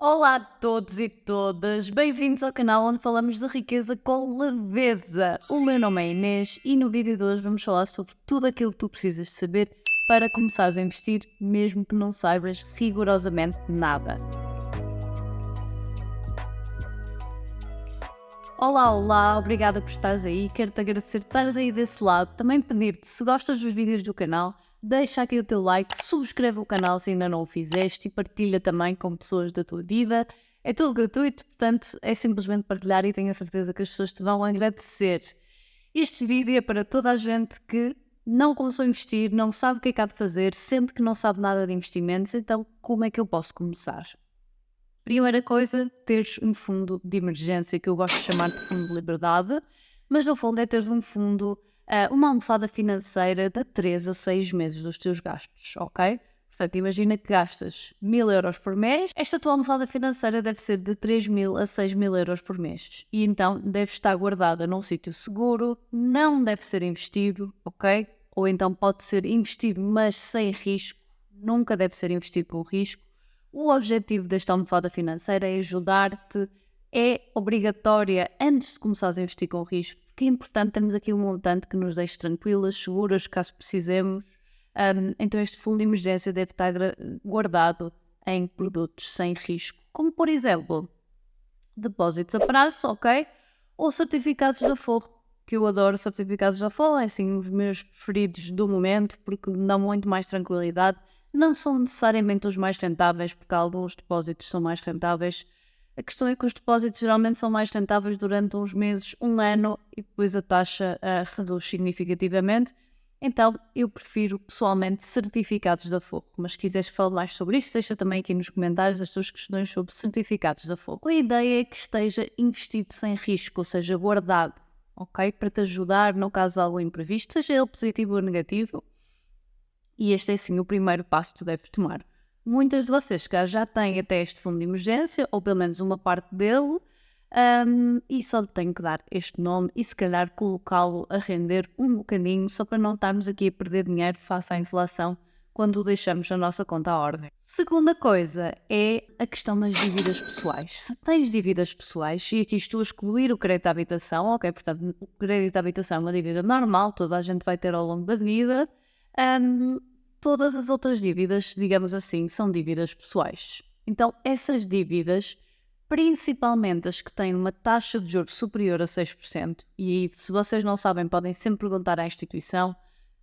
Olá a todos e todas, bem-vindos ao canal onde falamos de riqueza com leveza. O meu nome é Inês e no vídeo de hoje vamos falar sobre tudo aquilo que tu precisas saber para começares a investir, mesmo que não saibas rigorosamente nada. Olá, obrigada por estares aí, quero-te agradecer por estares aí desse lado, também pedir-te, se gostas dos vídeos do canal, deixa aqui o teu like, subscreve o canal se ainda não o fizeste e partilha também com pessoas da tua vida. É tudo gratuito, portanto é simplesmente partilhar e tenho a certeza que as pessoas te vão agradecer. Este vídeo é para toda a gente que não começou a investir, não sabe o que é que há de fazer, sente que não sabe nada de investimentos, então como é que eu posso começar? Primeira coisa, teres um fundo de emergência, que eu gosto de chamar de fundo de liberdade, mas no fundo é teres um fundo, uma almofada financeira de 3 a 6 meses dos teus gastos, ok? Portanto, imagina que gastas 1000 € por mês, esta tua almofada financeira deve ser de 3.000 a 6.000 € por mês. E então deve estar guardada num sítio seguro, não deve ser investido, ok? Ou então pode ser investido, mas sem risco, nunca deve ser investido com risco. O objetivo desta almofada financeira é ajudar-te, é obrigatória antes de começares a investir com risco, porque é importante termos aqui um montante que nos deixe tranquilas, seguras, caso precisemos. Então este fundo de emergência deve estar guardado em produtos sem risco, como por exemplo, depósitos a prazo, ok? Ou certificados de aforro, que eu adoro certificados de aforro, é assim os meus preferidos do momento, porque me dão muito mais tranquilidade. Não são necessariamente os mais rentáveis, porque alguns depósitos são mais rentáveis. A questão é que os depósitos geralmente são mais rentáveis durante uns meses, um ano, e depois a taxa reduz significativamente. Então, eu prefiro pessoalmente certificados de aforro. Mas se quiseres falar mais sobre isto, deixa também aqui nos comentários as tuas questões sobre certificados de aforro. A ideia é que esteja investido sem risco, ou seja, guardado, ok? Para te ajudar no caso de algum imprevisto, seja ele positivo ou negativo. E este é sim o primeiro passo que tu deves tomar. Muitas de vocês que já têm até este fundo de emergência, ou pelo menos uma parte dele, e só lhe tenho que dar este nome e se calhar colocá-lo a render um bocadinho, só para não estarmos aqui a perder dinheiro face à inflação quando o deixamos na nossa conta à ordem. Segunda coisa é a questão das dívidas pessoais. Se tens dívidas pessoais, e aqui estou a excluir o crédito à habitação, ok? Portanto, o crédito à habitação é uma dívida normal, toda a gente vai ter ao longo da vida. Todas as outras dívidas, digamos assim, são dívidas pessoais. Então, essas dívidas, principalmente as que têm uma taxa de juros superior a 6%, e aí, se vocês não sabem, podem sempre perguntar à instituição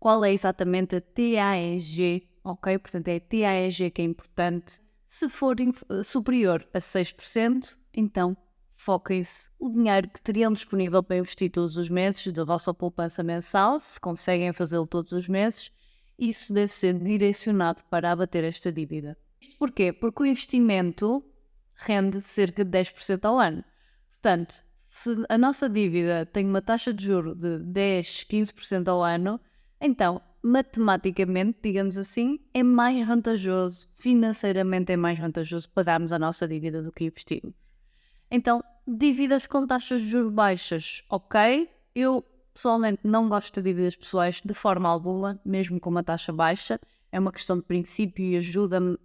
qual é exatamente a TAEG, ok? Portanto, é a TAEG que é importante. Se for superior a 6%, então foquem-se o dinheiro que teriam disponível para investir todos os meses da vossa poupança mensal, se conseguem fazê-lo todos os meses, isso deve ser direcionado para abater esta dívida. Isto porquê? Porque o investimento rende cerca de 10% ao ano. Portanto, se a nossa dívida tem uma taxa de juro de 10, 15% ao ano, então, matematicamente, digamos assim, é mais vantajoso, financeiramente é mais vantajoso pagarmos a nossa dívida do que investirmos. Então, dívidas com taxas de juros baixas, ok? Eu pessoalmente não gosto de dívidas pessoais de forma alguma, mesmo com uma taxa baixa. É uma questão de princípio e ajuda-me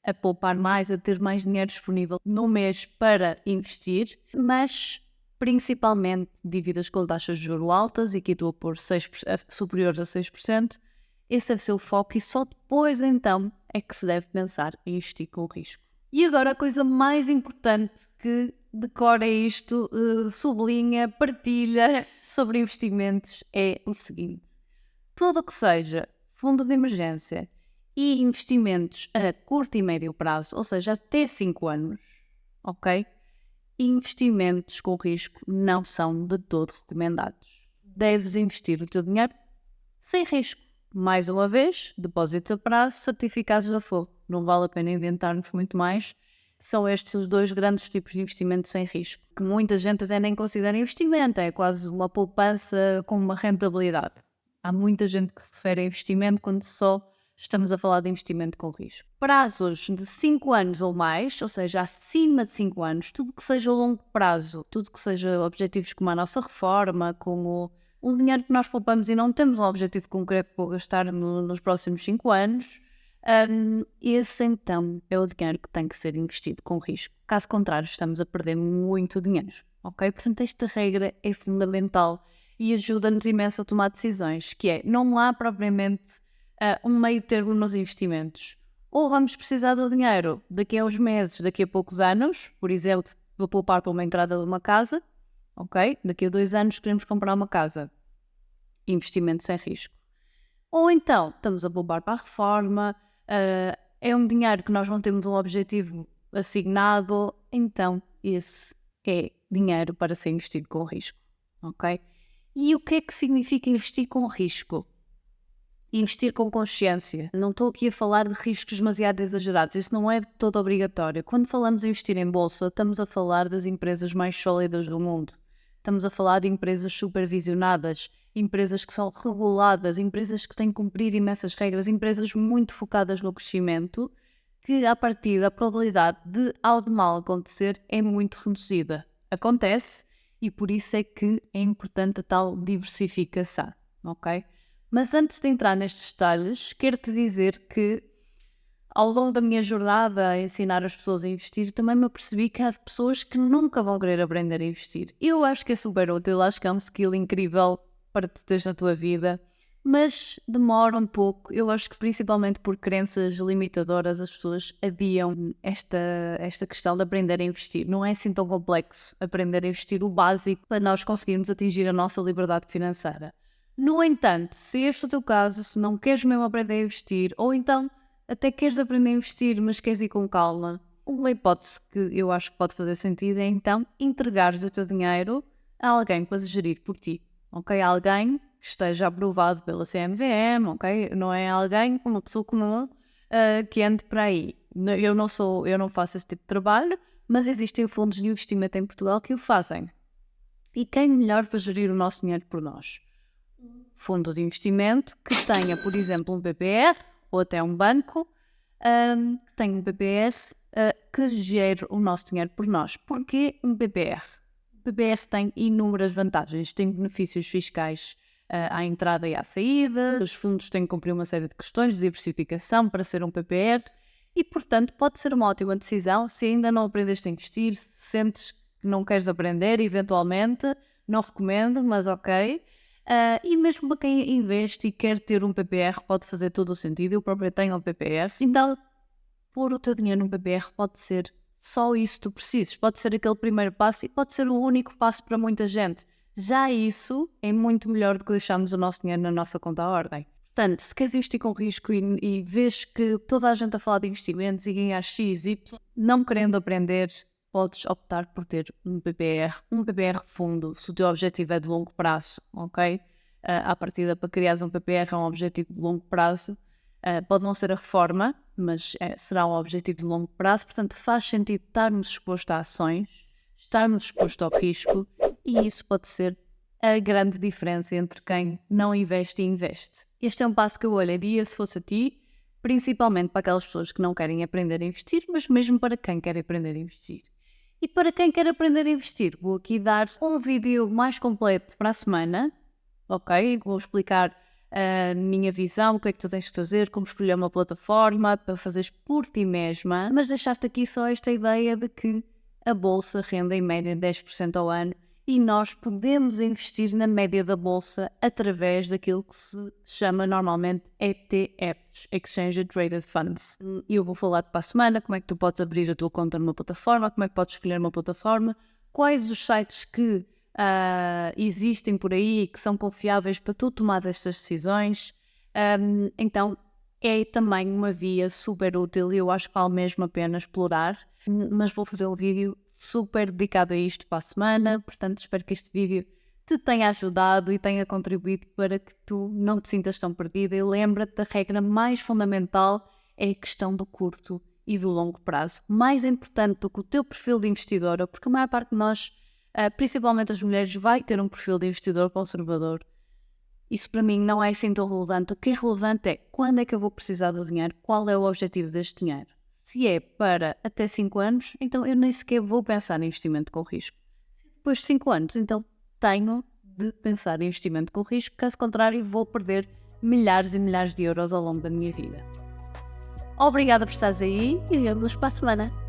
a poupar mais, a ter mais dinheiro disponível no mês para investir, mas principalmente dívidas com taxas de juros altas, e aqui estou a pôr superiores a 6%. Esse deve ser o foco e só depois então é que se deve pensar em investir com risco. E agora a coisa mais importante que decora isto, sublinha, partilha sobre investimentos é o seguinte: tudo o que seja fundo de emergência e investimentos a curto e médio prazo, ou seja, até 5 anos, ok? Investimentos com risco não são de todo recomendados. Deves investir o teu dinheiro sem risco. Mais uma vez, depósitos a prazo, certificados de aforro. Não vale a pena inventarmos muito mais. São estes os dois grandes tipos de investimento sem risco, que muita gente até nem considera investimento, é quase uma poupança com uma rentabilidade. Há muita gente que se refere a investimento quando só estamos a falar de investimento com risco. Prazos de 5 anos ou mais, ou seja, acima de 5 anos, tudo que seja longo prazo, tudo que seja objetivos como a nossa reforma, como o dinheiro que nós poupamos e não temos um objetivo concreto para gastar nos próximos 5 anos, Esse então é o dinheiro que tem que ser investido com risco. Caso contrário, estamos a perder muito dinheiro, ok? Portanto, esta regra é fundamental e ajuda-nos imenso a tomar decisões, que é, não há propriamente um meio termo nos investimentos. Ou vamos precisar do dinheiro daqui a uns meses, daqui a poucos anos, por exemplo, vou poupar para uma entrada de uma casa, ok? Daqui a 2 anos queremos comprar uma casa. Investimento sem risco. Ou então, estamos a poupar para a reforma, é um dinheiro que nós não temos um objetivo assignado, então esse é dinheiro para ser investido com risco, ok? E o que é que significa investir com risco? Investir com consciência. Não estou aqui a falar de riscos demasiado exagerados, isso não é de todo obrigatório. Quando falamos em investir em bolsa, estamos a falar das empresas mais sólidas do mundo. Estamos a falar de empresas supervisionadas, empresas que são reguladas, empresas que têm que cumprir imensas regras, empresas muito focadas no crescimento, que a partir da probabilidade de algo de mal acontecer é muito reduzida. Acontece e por isso é que é importante a tal diversificação, ok? Mas antes de entrar nestes detalhes, quero-te dizer que ao longo da minha jornada a ensinar as pessoas a investir, também me apercebi que há pessoas que nunca vão querer aprender a investir. Eu acho que é super útil, acho que é um skill incrível para tu teres na tua vida, mas demora um pouco. Eu acho que principalmente por crenças limitadoras as pessoas adiam esta questão de aprender a investir. Não é assim tão complexo aprender a investir o básico para nós conseguirmos atingir a nossa liberdade financeira. No entanto, se este é o teu caso, se não queres mesmo aprender a investir, ou então até queres aprender a investir, mas queres ir com calma, uma hipótese que eu acho que pode fazer sentido é então entregares o teu dinheiro a alguém para gerir por ti, ok? Alguém que esteja aprovado pela CMVM, ok? Não é alguém, uma pessoa comum que ande por aí. Eu não faço esse tipo de trabalho, mas existem fundos de investimento em Portugal que o fazem. E quem melhor para gerir o nosso dinheiro por nós? Fundo de investimento que tenha, por exemplo, um PPR ou até um banco que tenha um PPR que gere o nosso dinheiro por nós. Porquê um PPR? O PPR tem inúmeras vantagens, tem benefícios fiscais à entrada e à saída, os fundos têm que cumprir uma série de questões de diversificação para ser um PPR e, portanto, pode ser uma ótima decisão se ainda não aprendeste a investir, se sentes que não queres aprender, eventualmente, não recomendo, mas ok. E mesmo para quem investe e quer ter um PPR pode fazer todo o sentido. Eu próprio tenho um PPR, então pôr o teu dinheiro num PPR pode ser só isso que tu precisas, pode ser aquele primeiro passo e pode ser o único passo para muita gente. Já isso é muito melhor do que deixarmos o nosso dinheiro na nossa conta à ordem. Portanto, se queres investir com risco e vês que toda a gente a falar de investimentos e ganhar X, Y, não querendo aprender, podes optar por ter um PPR fundo, se o teu objetivo é de longo prazo, ok? À partida, para criares um PPR é um objetivo de longo prazo, pode não ser a reforma, mas será um objetivo de longo prazo, portanto faz sentido estarmos expostos a ações, estarmos expostos ao risco, e isso pode ser a grande diferença entre quem não investe e investe. Este é um passo que eu olharia se fosse a ti, principalmente para aquelas pessoas que não querem aprender a investir, mas mesmo para quem quer aprender a investir. E para quem quer aprender a investir, vou aqui dar um vídeo mais completo para a semana, ok? Vou explicar a minha visão, o que é que tu tens que fazer, como escolher uma plataforma para fazeres por ti mesma, mas deixar-te aqui só esta ideia de que a bolsa rende em média 10% ao ano e nós podemos investir na média da bolsa através daquilo que se chama normalmente ETFs, Exchange Traded Funds. E eu vou falar-te para a semana como é que tu podes abrir a tua conta numa plataforma, como é que podes escolher uma plataforma, quais os sites que existem por aí que são confiáveis para tu tomar estas decisões. Então é também uma via super útil e eu acho que vale mesmo a pena explorar, mas vou fazer um vídeo super dedicado a isto para a semana, portanto espero que este vídeo te tenha ajudado e tenha contribuído para que tu não te sintas tão perdida e lembra-te da regra mais fundamental é a questão do curto e do longo prazo. Mais importante do que o teu perfil de investidora, porque a maior parte de nós, principalmente as mulheres, vai ter um perfil de investidor conservador. Isso para mim não é assim tão relevante. O que é relevante é quando é que eu vou precisar do dinheiro, qual é o objetivo deste dinheiro. Se é para até 5 anos, então eu nem sequer vou pensar em investimento com risco. Se depois de 5 anos, então tenho de pensar em investimento com risco, caso contrário vou perder milhares e milhares de euros ao longo da minha vida. Obrigada por estares aí e vemo-nos para a semana.